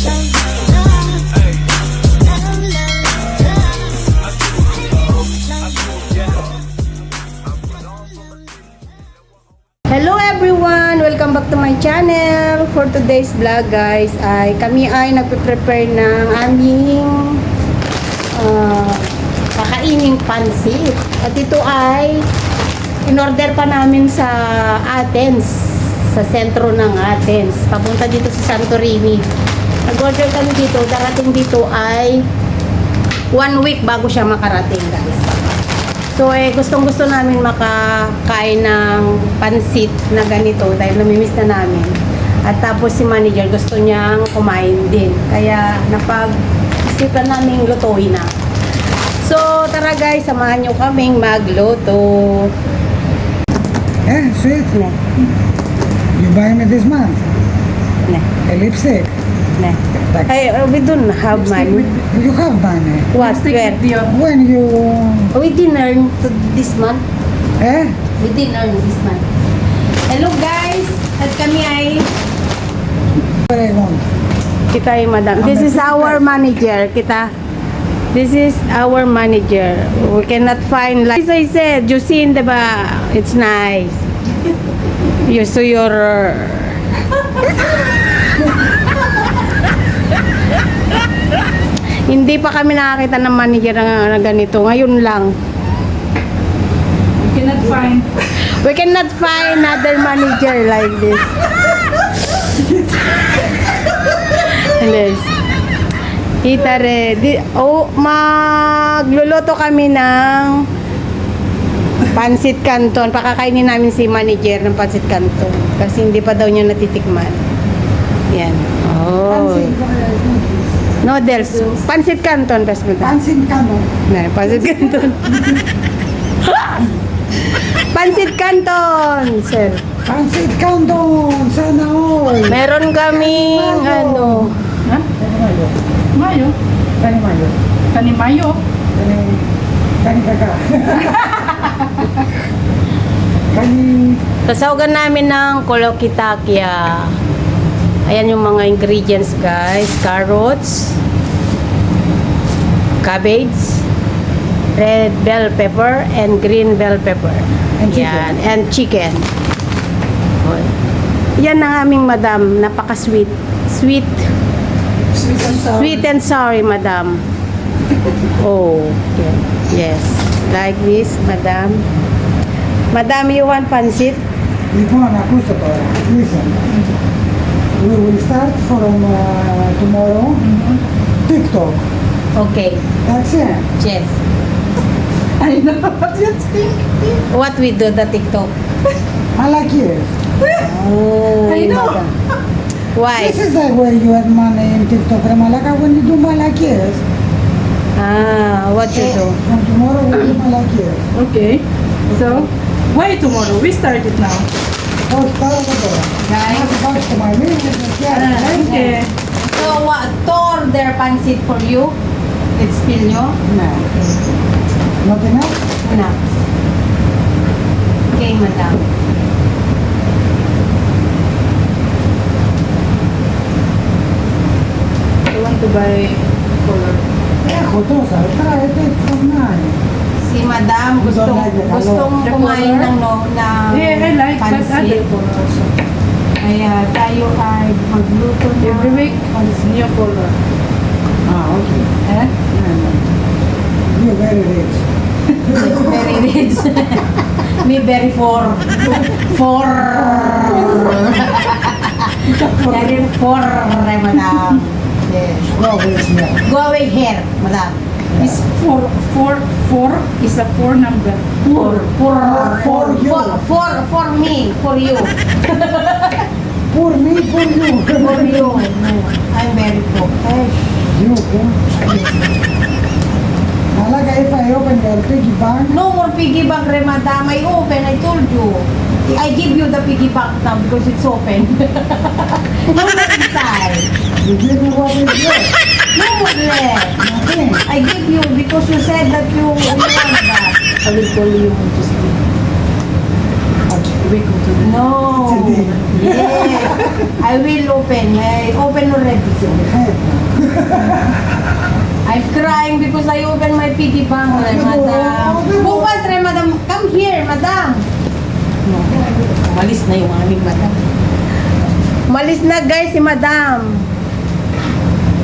Hello everyone! Welcome back to my channel. For today's vlog guys, kami ay nagpe-prepare ng aming kakaining pansit. At ito ay in-order pa namin sa Athens, sa sentro ng Athens. Papunta dito sa Santorini. Nag-order kami dito. Darating dito ay 1 week bago siya makarating guys. So, gustong-gusto namin makakain ng pansit na ganito dahil namimiss na namin. At tapos si manager gusto niyang kumain din. Kaya napag-isipan namin lutuin na. So, tara guys, samahan niyo kaming magluto. Sweet. Ne. You buy me this month? Ne. A lipstick? Ne. We don't have money. You have money. What? Where? When you... We didn't earn this month. We didn't earn this month. Hello guys! At kami ay... What I want? Kita ay madam. This is our manager. Kita. This is our manager. We cannot find like as I said, you see in the ba, it's nice. You saw your hindi pa kami nakakita ng manager na ganito. Ngayon lang. We cannot find another manager like this. Yes. Kita ready. Magluluto kami ng pansit canton. Pakakainin namin si manager ng pansit canton. Kasi hindi pa daw niya natitikman. Yan. Oh. Noodles. Pansit canton. Pansit canton. Pansit canton. Pansit canton, sir. Pansit canton. Sana all. Meron kaming ano. Ha? Mayo? Kani mayo. Kani mayo? Kani kaka. Kani... Sasawagan namin ng kolokitakya. Ayan yung mga ingredients guys. Carrots, cabbage, red bell pepper, and green bell pepper. And chicken. Yan. And chicken. Yan ang aming madam. Napaka-sweet. Sweet. Sweet and sour, madam. Oh, okay. Yes. Like this, madam. Madam, you want pansit? Ivana, listen. We will start from tomorrow. TikTok. Okay. That's it. Yes. I know what you think. What we do the TikTok? I like it. Oh, I know. madam. Why? This is the way you earn money in TikTok, Malaka, when you do Malakias. What you do? From tomorrow we do Malakias. Okay. So, why tomorrow? We start it now. Oh, guys. Okay. So, what? To order pansit for you? It's spill nyo? No. Not enough? No. Okay, madam. I want to buy color. Jotosa, try it from nine. Si madam gustong The kumain color? ng Yeah, I like, but other pansit. colors. Kaya tayo ay magluto ng Every week, new color. Ah, okay. Eh? You're very rich. Very rich. Me very four. Very four, madam. Yes. Go away, smell. Go away here, madam. It's four is a four number. For me, for you. For me, for you. For you. I'm very poor. You, okay? Malaga, if I open your piggy bank, No more piggy bank, madam. I open, I told you. I give you the piggy bank now because it's open. No more inside. you give me what is left. No more left. Nothing. I give you because you said that you want that. I will call you just we go to the No. Today. Yes. I will open. I open already. Hey, I'm crying because I opened my piggy bank, madam. Bukas, madam. Come here, madam. Malis na yung aming madam. Malis na, guys, si madam.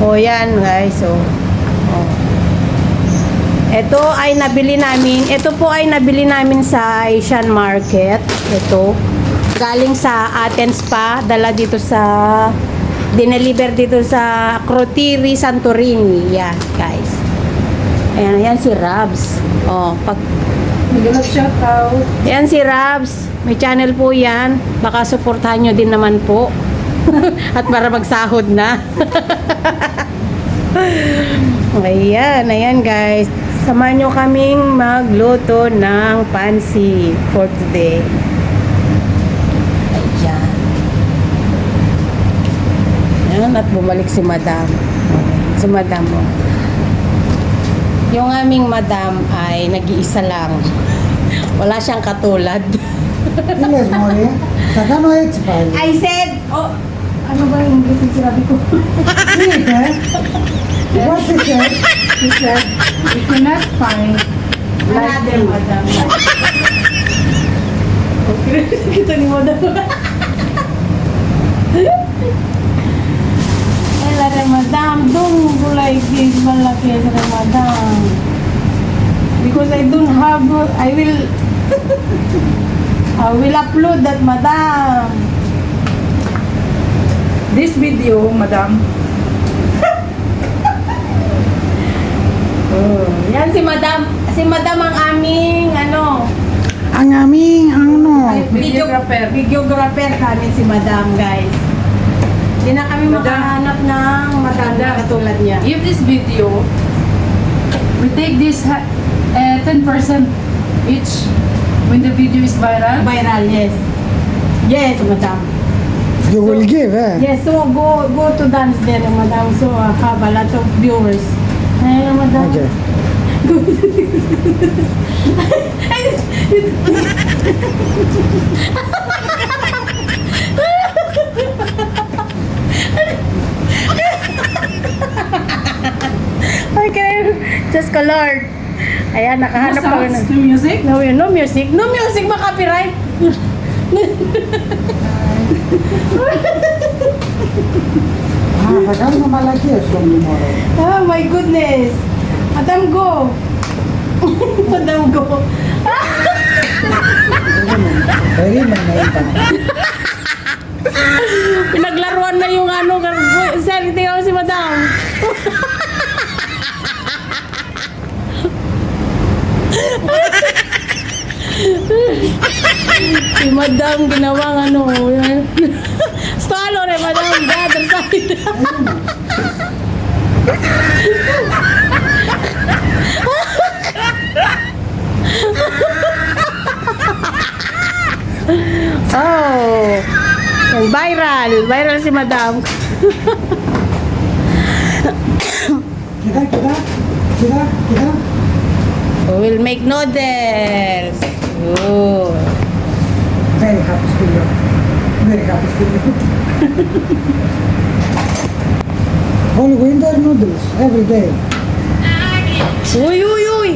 O, yan, guys. So, ito ay nabili namin. Ito po ay nabili namin sa Asian Market. Ito. Galing sa Athens pa. Dala dito sa... Dineliver dito sa Crotiri, Santorini. Yan, guys. Ayan, yan si Rabs. Oh, pag... Shout out. Yan si Rabs. May channel po yan. Baka suportahan nyo din naman po. At para magsahod na. Ayan, ayan guys. Samahan nyo kaming magluto ng pansit for today. Ayan. Ayan, at bumalik si madam. Si madam mo. Yung aming madam ay nag-iisa lang. Wala siyang katulad. Iles more. Sakano expire. I said, oh, ano ba yung English yung sinabi ko? Wait, eh? What is it? He said, we cannot find Another madam. Okay, kita ni madam. Another madam, don't go like this, malaki sa madam. Because I don't have, I will upload that madam. this video, madam. Yan si madam. Si madam ang aming, ano, Ang aming, ano? Videographer. videographer kami si madam, guys. Hindi na kami Madam. makahanap ng madam na katulad niya. If this video, we take this 10% each when the video is viral. Viral, yes. Yes, madam. You will give, eh? Yes, so go to dance there, madam. So have a lot of viewers. Ayun, madam. Okay. Okay, just colored. Ayan, nakahanap pa sounds, na. no music. No music. No music, copyright. Sakano malaki from tomorrow. Oh my goodness. Madam, go. Madam, go. Very manaitan. Pinaglaruan na yung ano. Sir, tingnan mo si madam. Si madam ginawang ano. Stalo rin, madam. The other side. Oh. Viral. Viral si madam. Kita. We'll make noodles. Oh. Very happy studio. Very happy studio. Whole winter noodles every day. Uy, uy, uy.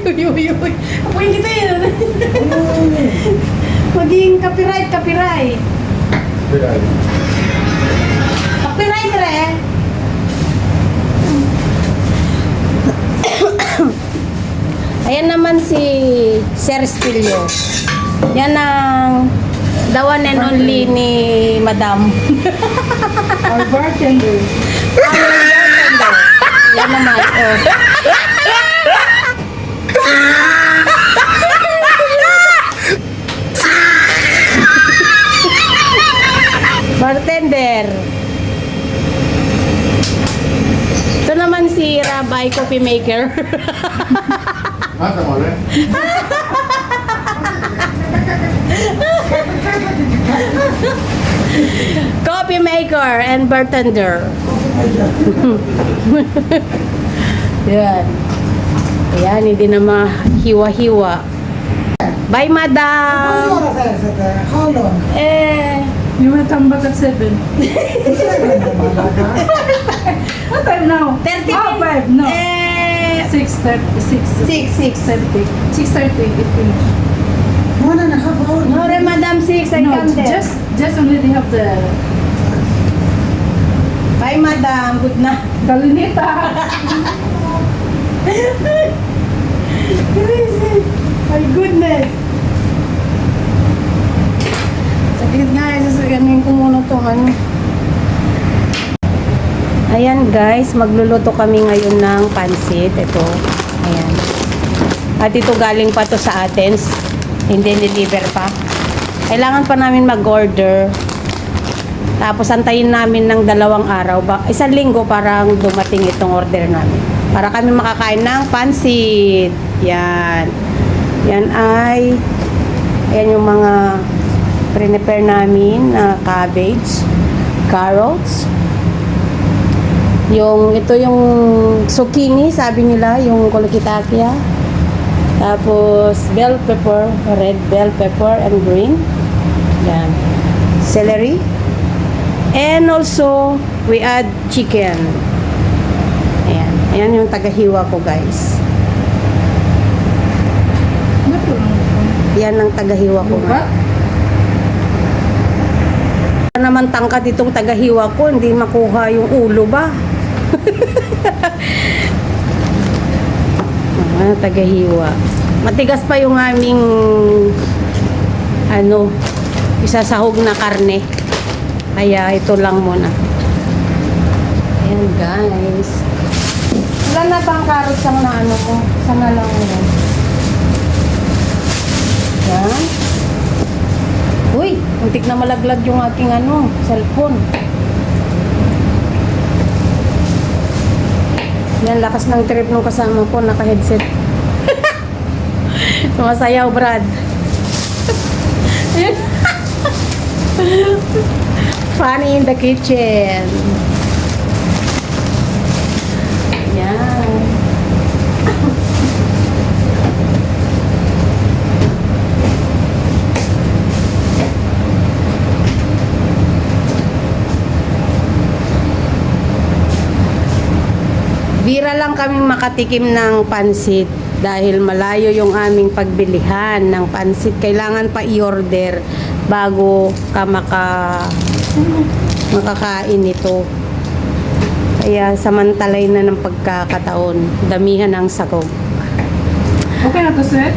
Uy, uy, uy. Apoy kita yun. Maging copyright. Copyright re. Ayan naman si Sir Stilio. Yan ang the one and only ni Madam. Our bartender. Yan naman. Oh. Bartender. Ito naman si Rabbi Coffee Maker. Coffee Maker and Bartender. Yan. Ayan, hindi na mahiwa-hiwa. Bye, Madam! How long? Eh, You will come back at 7. Malaga. What time 5 now. 30 Ah, minutes. 5, no. 6:30. 6. 6:30, it finished. 1.5 hours. No, Madam 6, I No, come there. just only they have the Bye, Madam. Good na. Galinita. My goodness. Saglit nga, sasaganin ko muna itong ano. Ayan guys, magluluto kami ngayon ng pansit. Ito, ayan. At ito galing pa to sa Athens. Hindi deliver pa. Kailangan pa namin mag-order. Tapos antayin namin ng 2 araw. 1 linggo parang dumating itong order namin. Para kami makakain ng pansit. Yan. Yan ay ayan yung mga prepare namin na cabbage, carrots. Ito yung zucchini, sabi nila, yung kolokitakia. Tapos bell pepper, red bell pepper and green. Yan. Celery. And also, we add chicken. Ayan. Ayan yung tagahiwa ko, guys. Yan ang tagahiwa ko. Buka? Naman tangkad itong tagahiwa ko, hindi makuha yung ulo ba? Tagahiwa. Matigas pa yung aming isasahog na karne. Kaya ito lang muna. Ayan guys. Wala na bang carrots ang naano ko? Sana lang yun. Yan. Uy, muntik na malaglag yung aking cellphone. Yan, lakas ng trip nung kasama ko, naka-headset. Sumasayaw, Brad. Funny in the kitchen. Yan. Bira lang kaming makatikim ng pansit dahil malayo yung aming pagbilihan ng pansit. Kailangan pa i-order bago ka makakain ito. Kaya samantalay na ng pagkakataon, damihan ng sakog. Okay na to, sir?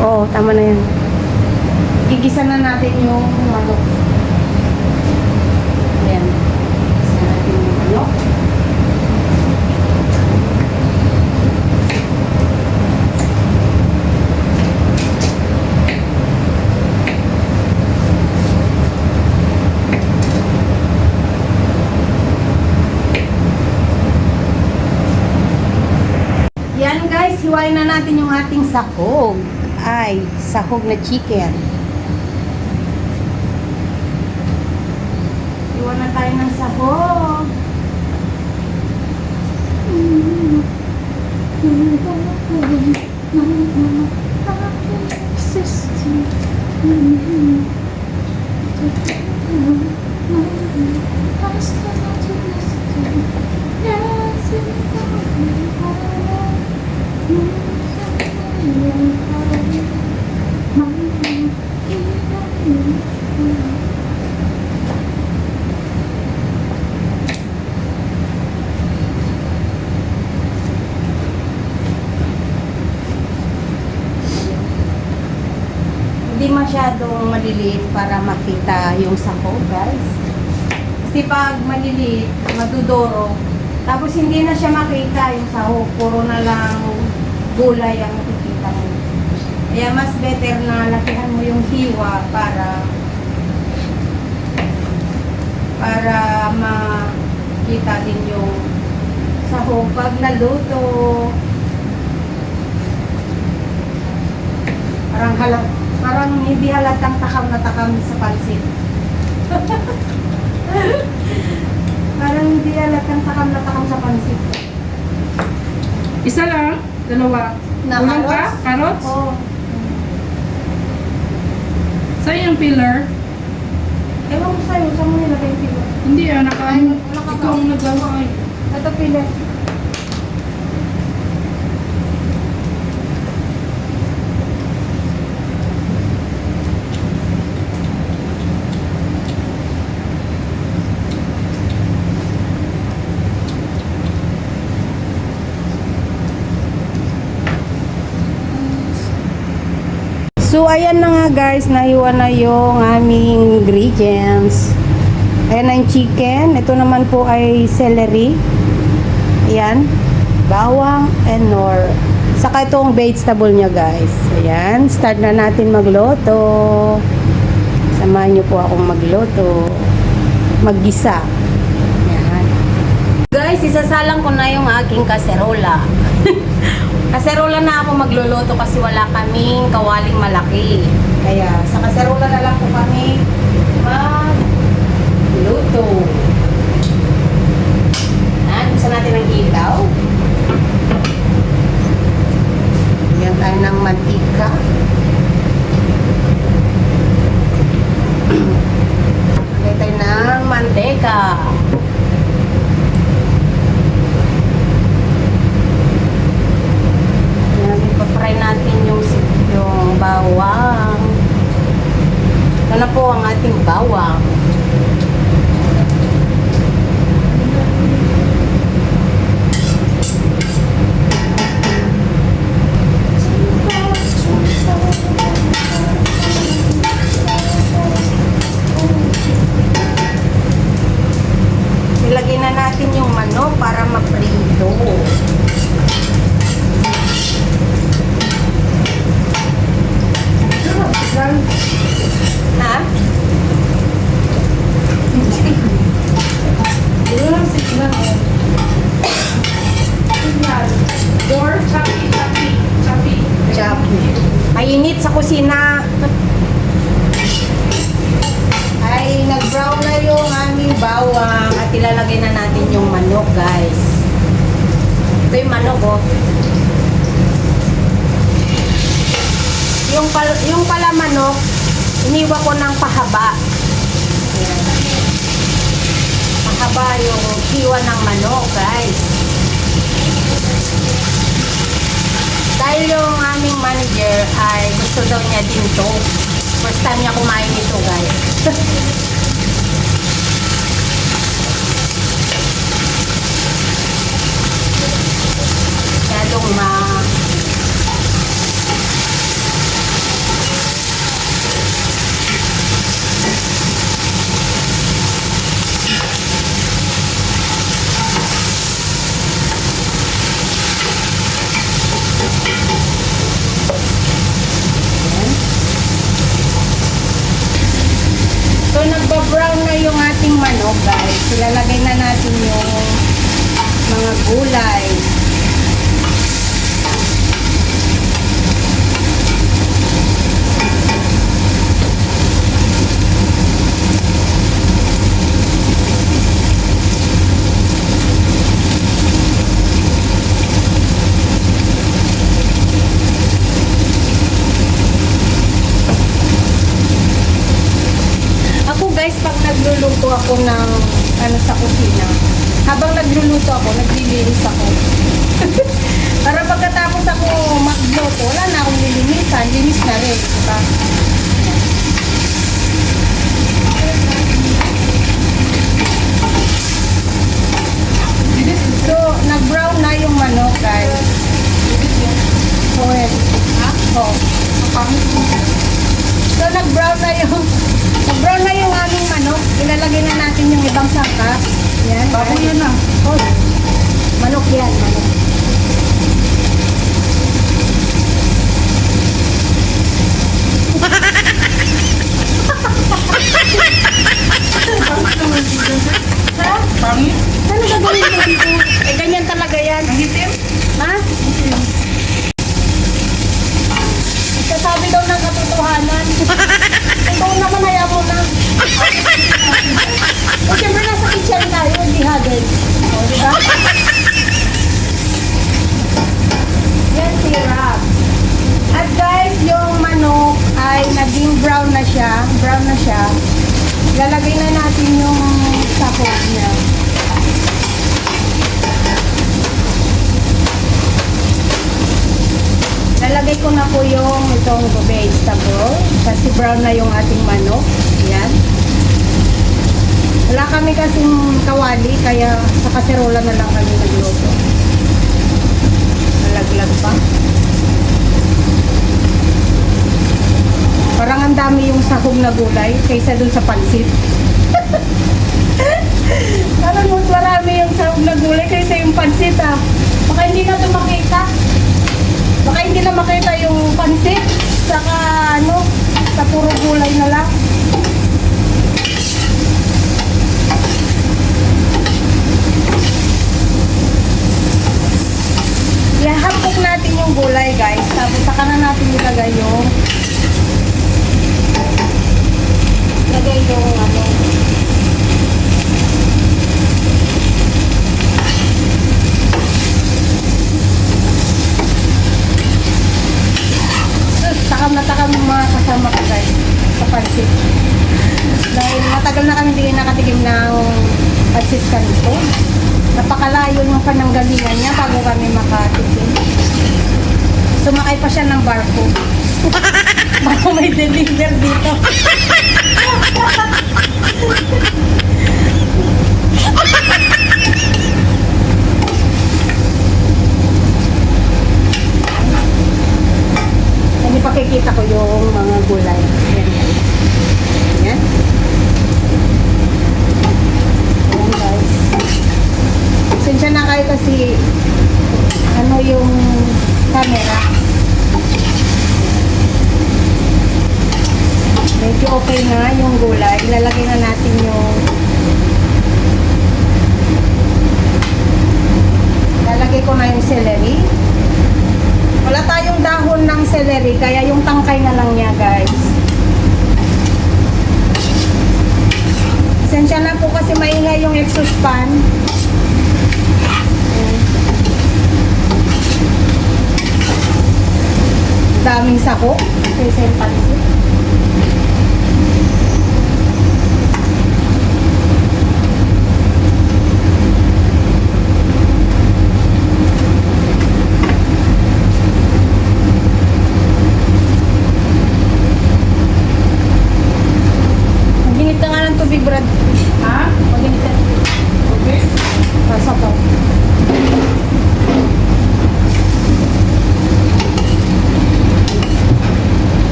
Oo, tama na yan. Igisa na natin yung manok. Ayan. Igisa natin yung manok. Yan guys, hiwain na natin yung ating sahog. Ay, sahog na chicken. Hiwa na tayo ng sahog. Hindi masyadong maliliit para makita yung sahog, guys. Kasi pag maliliit, madudoro. Tapos hindi na siya makita yung sahog. Puro na lang gulay ang makikita mo. Kaya mas better na lakihan mo yung hiwa para makita din yung sahog pag naluto. Parang hindi halatang takam na takam sa pansit. Parang hindi halatang takam na takam sa pansit. Isa lang? Dalawa? Na Kulang pa? carrots? Carrots? Oo. Saan yung pillar? Ewan ko sa'yo, saan mo nilagay yung pilo? Hindi Ay, wala ka ikaw ang nagawa ay. Ito pilo. ayan na nga guys, nahiwa na yung aming ingredients. Ayan ang chicken. Ito naman po ay celery. Ayan. Bawang and nor. Saka itong vegetable niya guys. Ayan. Start na natin magluto. Samahan niyo po akong magluto. Maggisa. Ayan. Guys, isasalang ko na yung aking kaserola. Kaserola na ako magluluto kasi wala kaming kawaling malaki. Kaya sa kaserola na lang po kami magluto. Buksan natin ang ilaw. Bigyan tayo ng mantika. Bigyan tayo ng manteka. Ipa-fry natin yung bawang. Ito na po ang ating bawang. Ilagay na natin yung manok para ma-prito. Ha? Mainit sa kusina. Ay, nag-brown na yung aming bawang at ilalagay na natin yung manok, guys. Ito yung manok, oh. Yung pala manok, iniwa ko ng pahaba. Ayan. Pahaba yung hiwa ng manok, guys. Dahil yung aming manager ay gusto daw niya din to. First time niya kumain ito, guys. Masyadong So, nagba-brown na yung ating manok, guys. Ilalagay na natin yung mga gulay. Guys, pag nagluluto ako ng sa kusina, habang nagluluto ako, naglilinis ako. Para pagkatapos ako magluto, wala na akong nilinisan, linis na rin, diba? So, nag-brown na yung manok, guys. Oil. Ha? Oo. So, nag-brown na yung aming manok. Ilalagay na natin yung ibang sangkap. Yan. Bago yun na. Oh, manok yan, manok. Ha? Pangit? Ano gagawin mo dito? Eh, ganyan talaga yan. Ang itim? Ha? Sasabi daw ng katotohanan. Ikaw naman, haya mo na. O, siyempre nasa kitchen tayo, hindi hagad. O, diba? Yan, sirap. At guys, yung manok ay naging brown na siya. Brown na siya. Lalagay na natin yung sakot niya. Lalagay ko na po yung itong vegetable kasi brown na yung ating manok. Yan. Wala kami kasing kawali kaya sa kaserola na lang kami nagluto. Malaglag pa. Parang ang dami yung sahog na gulay kaysa dun sa pansit. Parang mas marami yung sahog na gulay kaysa yung pansit ah. Baka hindi na ito makita. Baka hindi na makita yung pansit. Saka ano, sa puro gulay na lang. Ihahapok natin yung gulay guys. Tapos saka na natin ilagay yung ano. Takam na takam yung mga kasama ko guys sa pansit. Dahil matagal na kami hindi nakatikim ng pansit kanito. Napakalayo yung pananggalingan niya bago kami makatikim. Sumakay pa siya ng barko. Baka may deliver dito. Hindi pakikita ko yung mga gulay. Ayan. Ayan guys. Sensya na kayo kasi ano yung camera. Medyo okay na yung gulay. Ilalagay na natin yung lalagay ko na yung celery. Wala tayong dahon ng celery, kaya yung tangkay na lang niya, guys. Sensya na po kasi maingay yung exhaust fan. Daming sako. Kaysa yung pansit. Maginit ka nga ng tubig, Brad. Ha? Maginit ka. Okay. Pasok ko.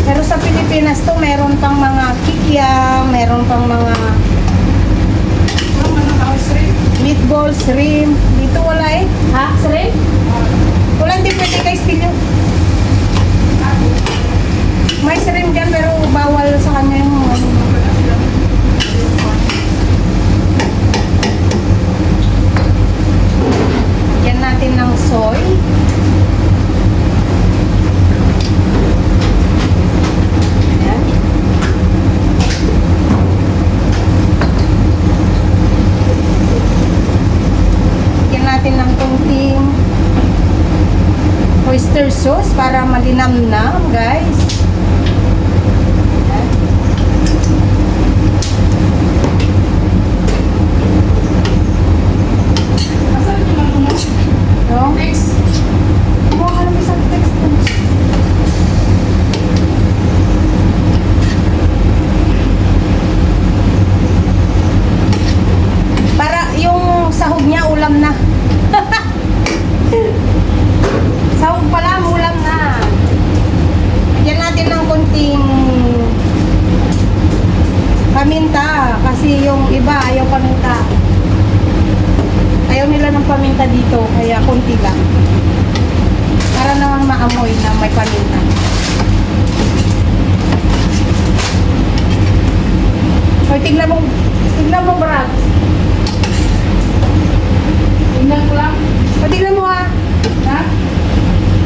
Pero sa Pilipinas to, meron pang mga kikiam, meron pang mga Ano man ang shrimp? meatballs, shrimp. Dito wala eh. Ha? Shrimp? Wala, hindi pwede kay Stilyo. May shrimp dyan pero bawal sa kanya yung ano. Yan natin ng soy. Ayan. Yan natin ng konting oyster sauce para malinamnam, guys. Ayan. Asan yung ano mo? No? Next. Kumuha ka ng isang text mo. Para yung sahog niya ulam na. Sahog pala, ulam na. Lagyan natin ng konting paminta. Kasi yung iba ayaw paminta. Ayaw nila ng paminta dito. Kaya konti lang. Para naman maamoy na may paminta. Hoy, tignan mo, Brad. Tingnan ko lang. O, tignan mo ha. Ha?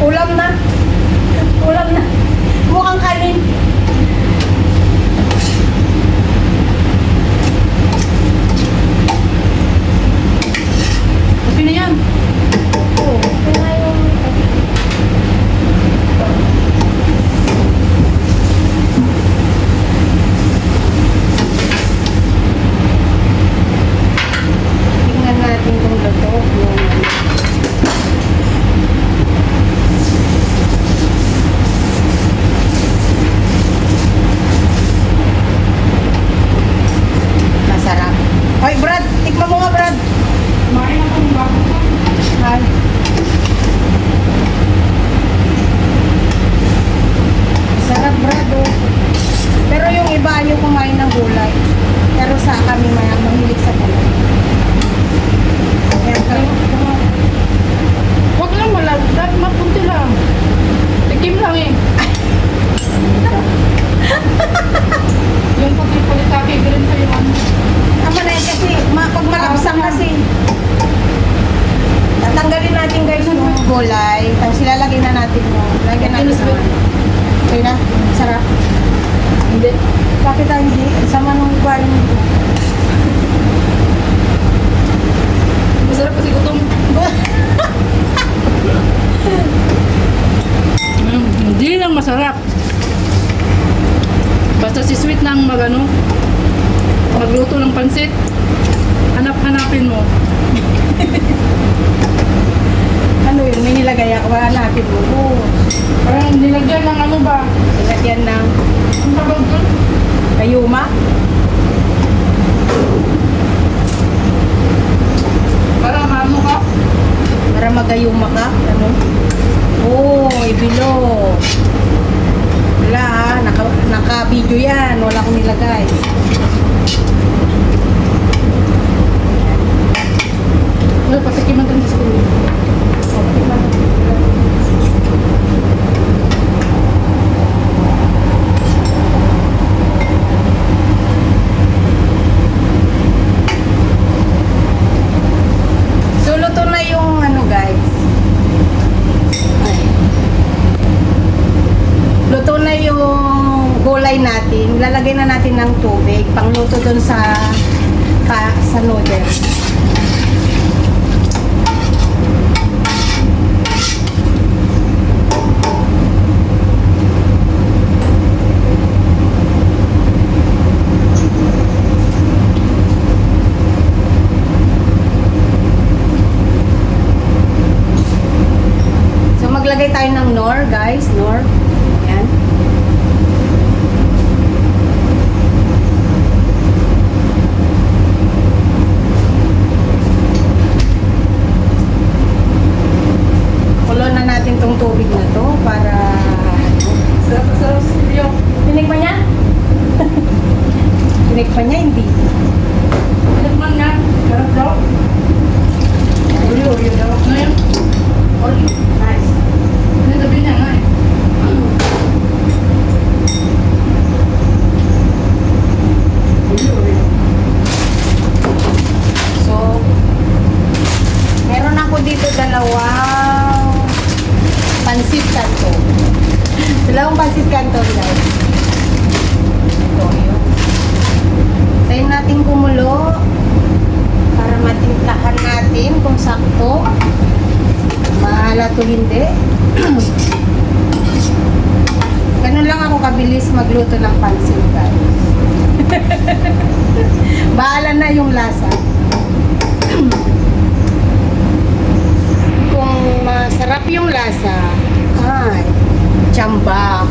Ulam na. Ulam na. Mukhang kanin. Okay na yan. Oo. Kaya yung... Tingnan natin kung luto. Yung... Masarap. Hoy, Brad. Tikman mo nga, Brad. Kumain ako ng bago ko. Hi. gulay. Tapos ilalagay na natin mo. Lagyan natin Sweet. naman. Okay na? Sarap. Hindi. Bakit hindi? Sama nung kuwain mo. Masarap kasi gutom. Hindi lang masarap. Basta si Sweet lang magluto ng pansit. Hanapin mo. Ano yun? May nilagay ako. Wala natin mo. Parang nilagyan ng ano ba? Nilagyan ng Ang tawag doon? kayuma. Para maano ka? Para magayuma ka. Ano? Oo, ibilo. Wala ah. Naka-video yan. Wala akong nilagay. Well, patikiman din sa school. So, luto na yung ano guys. Ay. Luto na yung gulay natin. Lalagay na natin ng tubig. Pangluto dun sa noodles. So maglagay tayo ng nor, guys, nor. Ayan. Kulo na natin tong tubig na to para Sarap sa studio. tinikman niya? Tinikman niya, hindi. Tikman nga. Sarap daw. Oreo daw. Ano yun? Oreo. Nice. Ano sabi niya nga eh. Oreo. So, meron ako dito dalawang pansit canton. Dalawang pansit canton, guys. Ito, yun. Tayo natin kumulo para matimplahan natin kung sakto. Mahala to hindi. Ganun lang ako kabilis magluto ng pansit, guys. Bahala na yung lasa. Kung masarap yung lasa, ay, tsamba.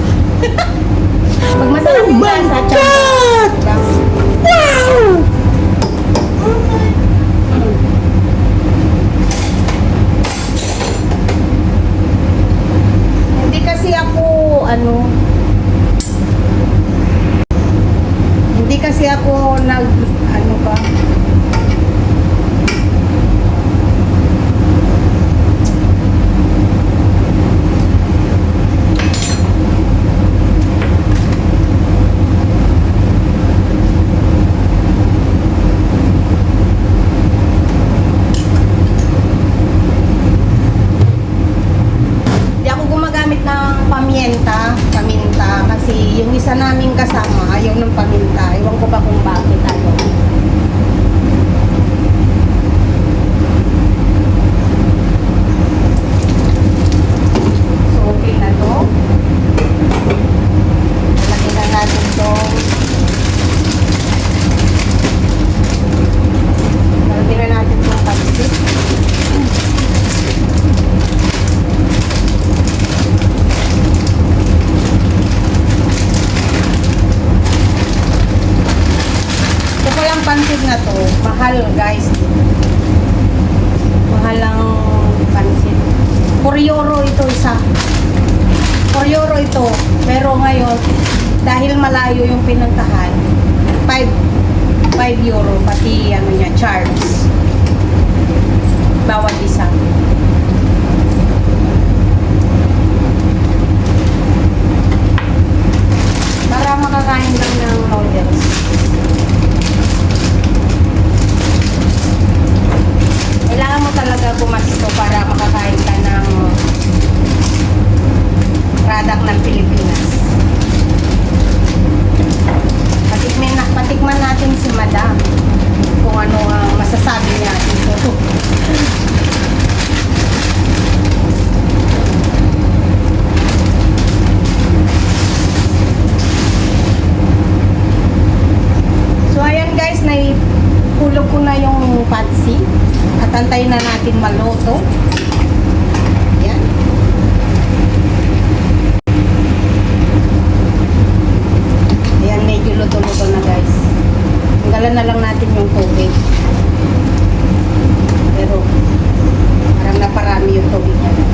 Pag masarap yung lasa, tsamba. Hindi kasi ako, hindi kasi ako ano ba? Hindi ako gumagamit ng paminta kasi yung isa naming kasama ayaw ng paminta. Ewan ko ba kung bakit ayaw. So okay na to. Lagyan na natin to. Lagyan na natin tong pansit. Pansit na to, mahal guys. Mahal ang pansit. 4 euro ito isa. 4 euro ito. Pero ngayon, dahil malayo yung pinuntahan, 5 euro pati ano niya, charge. Bawat isa. Para makakain lang ng noodles. Kailangan mo talaga gumasto para makakain ka ng patsi. At antayin na natin maluto. Yan. Ayan, medyo luto-luto na guys. Tanggalan na lang natin yung tubig. Pero parang naparami yung tubig niya guys.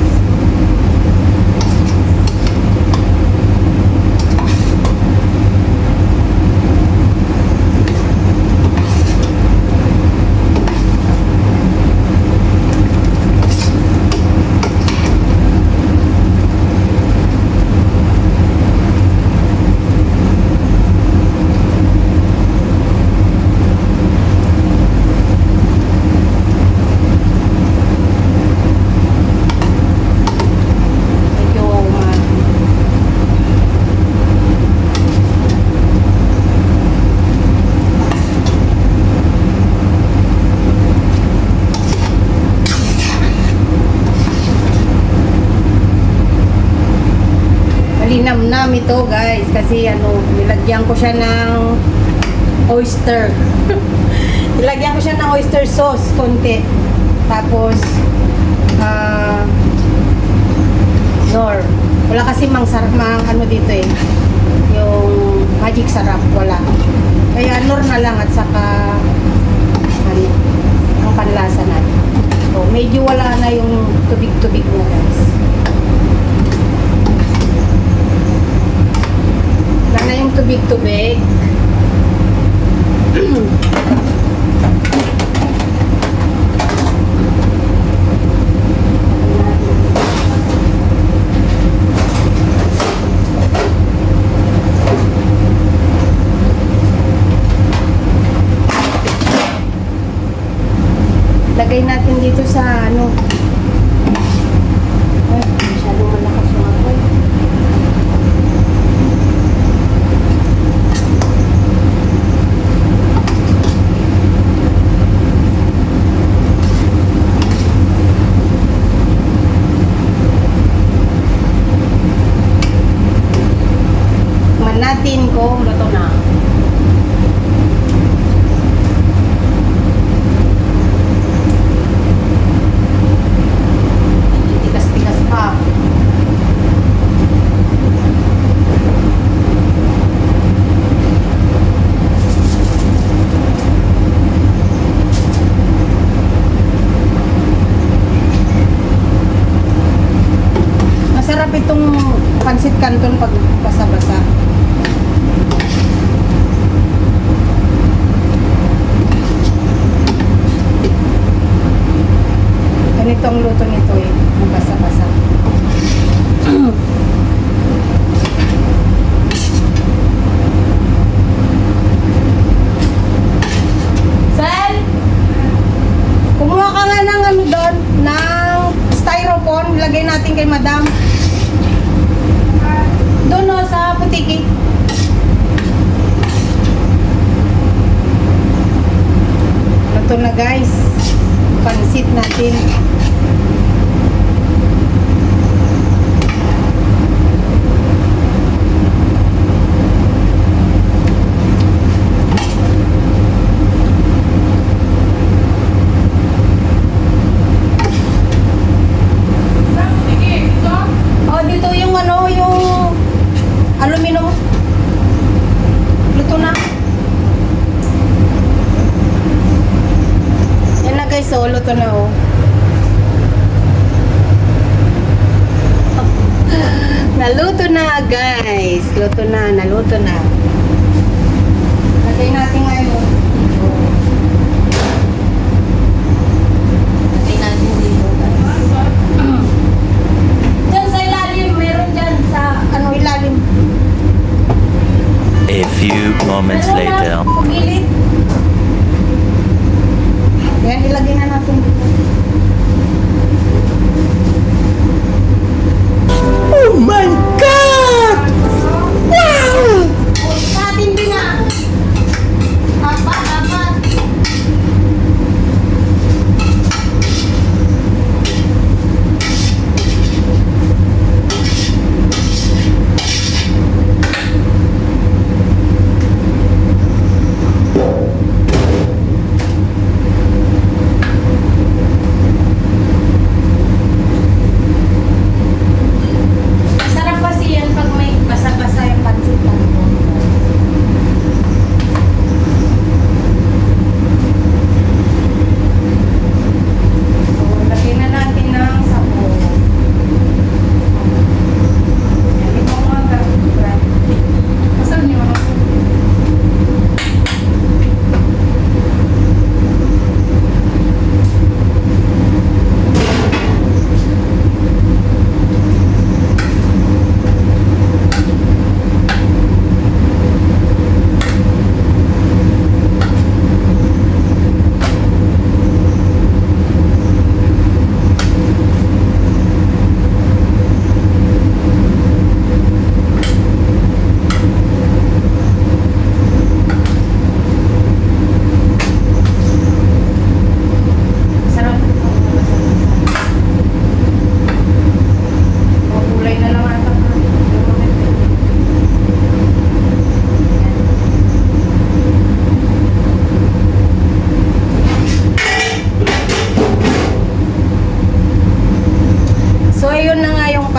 Medyo malinamnam ito guys kasi nilagyan ko siya ng oyster. Nilagyan ko siya ng oyster sauce konti. Tapos nor. Wala kasi mang dito eh. Yung magic sarap wala. Kaya nor na lang at saka ang panlasa natin. So, medyo wala na yung tubig-tubig niya guys. Wala na yung tubig-tubig. Lagay natin dito sa ay, masyadong malakas yung apoy. Tikman natin kung luto na. Tigas-tigas pa. Masarap itong pansit canton pag basa-basa. Ganito ang luto nito eh, yung basa-basa. Sel! Kumuha ka nga ng doon, ng styrofoam, lagay natin kay madam. Doon o, sa putiki. Luto na guys. Pansit natin. Oh, dito yung yung aluminum. Luto na. Yan na guys, luto na oh. Naluto na guys. Luto na, naluto na. Lagay natin ngayon. Lagay natin dito guys. Diyan sa ilalim, meron dyan sa ilalim. A few moments later. Pagilid. Yan, ilagay na natin dito. Oh my God! Wow! Sa atin din na.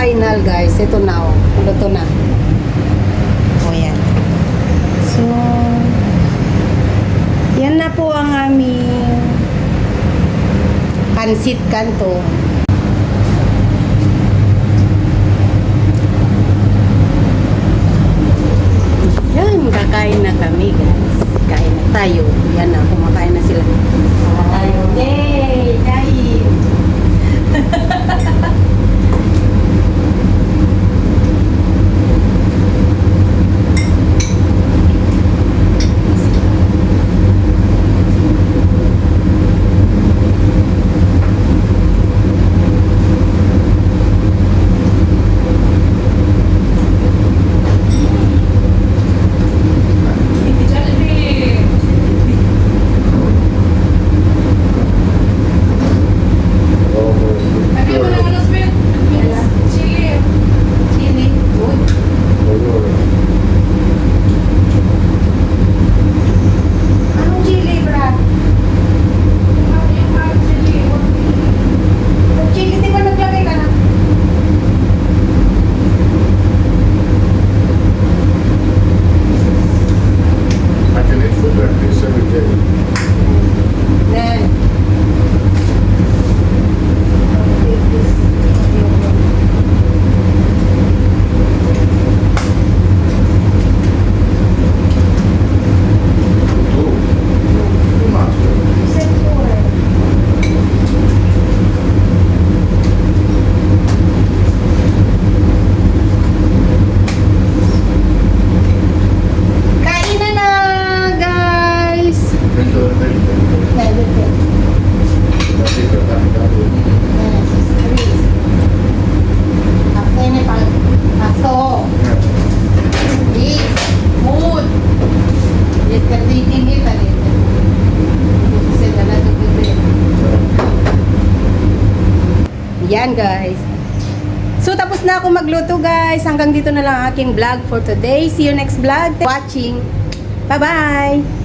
final guys. Ito na oh. Luto na. O yan. So, yan na po ang aming pansit kanto. Yan, kakain na kami guys. Kain na tayo. Yan na, kumakain na sila. Tayo. Yay! Kain! Lagyan mo ng ano, Smith? Chili. Chili. Good. Anong chili, Brad? Yung chili, di ba naglagay ka na? I can eat food like this every day. Then, Too much. kain na na, guys! Dentro del dente. Así, pero tanto. Pasto. Yes. Mood. Yesterday din kita dito. Yan guys. So tapos na ako magluto guys. Hanggang dito na lang ang aking vlog for today. See you next vlog. Watching. Bye-bye.